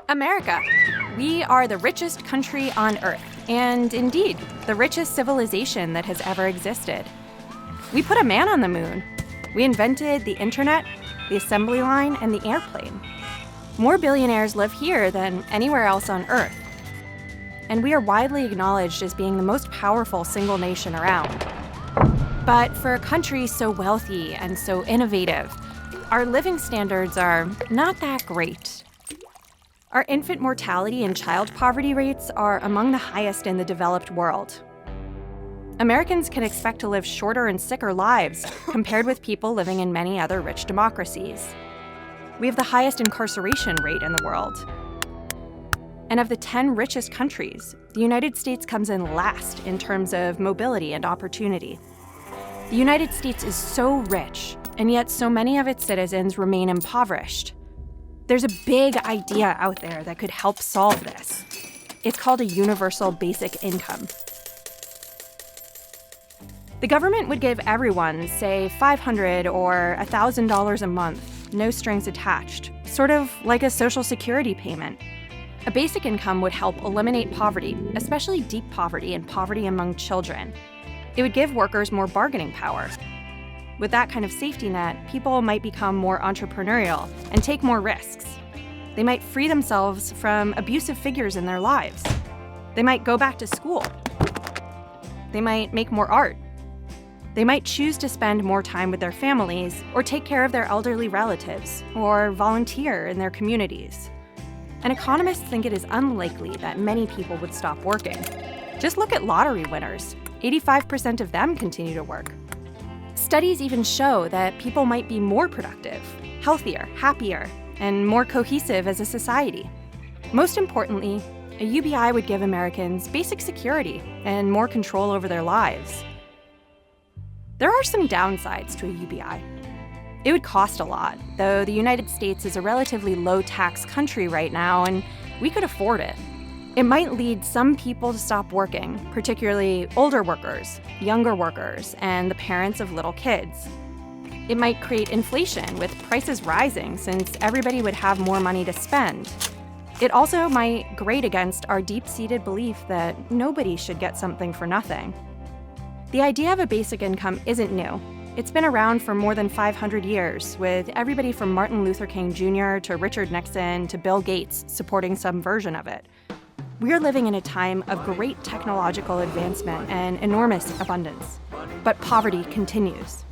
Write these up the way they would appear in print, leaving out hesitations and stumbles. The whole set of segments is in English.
America. We are the richest country on Earth, and indeed, the richest civilization that has ever existed. We put a man on the moon. We invented the internet, the assembly line, and the airplane. More billionaires live here than anywhere else on Earth. And we are widely acknowledged as being the most powerful single nation around. But for a country so wealthy and so innovative, our living standards are not that great. Our infant mortality and child poverty rates are among the highest in the developed world. Americans can expect to live shorter and sicker lives compared with people living in many other rich democracies. We have the highest incarceration rate in the world. And of the 10 richest countries, the United States comes in last in terms of mobility and opportunity. The United States is so rich, and yet so many of its citizens remain impoverished. There's a big idea out there that could help solve this. It's called a universal basic income. The government would give everyone, say, $500 or $1,000 a month, no strings attached, sort of like a Social Security payment. A basic income would help eliminate poverty, especially deep poverty and poverty among children. It would give workers more bargaining power. With that kind of safety net, people might become more entrepreneurial and take more risks. They might free themselves from abusive figures in their lives. They might go back to school. They might make more art. They might choose to spend more time with their families, or take care of their elderly relatives, or volunteer in their communities. And economists think it is unlikely that many people would stop working. Just look at lottery winners. 85% of them continue to work. Studies even show that people might be more productive, healthier, happier, and more cohesive as a society. Most importantly, a UBI would give Americans basic security and more control over their lives. There are some downsides to a UBI. It would cost a lot, though the United States is a relatively low-tax country right now, and we could afford it. It might lead some people to stop working, particularly older workers, younger workers, and the parents of little kids. It might create inflation with prices rising since everybody would have more money to spend. It also might grate against our deep-seated belief that nobody should get something for nothing. The idea of a basic income isn't new. It's been around for more than 500 years, with everybody from Martin Luther King Jr. to Richard Nixon to Bill Gates supporting some version of it. We are living in a time of great technological advancement and enormous abundance, but poverty continues.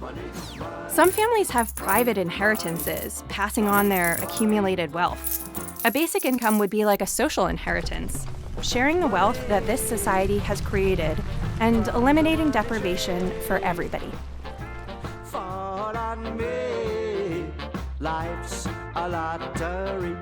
Some families have private inheritances, passing on their accumulated wealth. A basic income would be like a social inheritance, sharing the wealth that this society has created and eliminating deprivation for everybody. Fall on me, life's a lottery.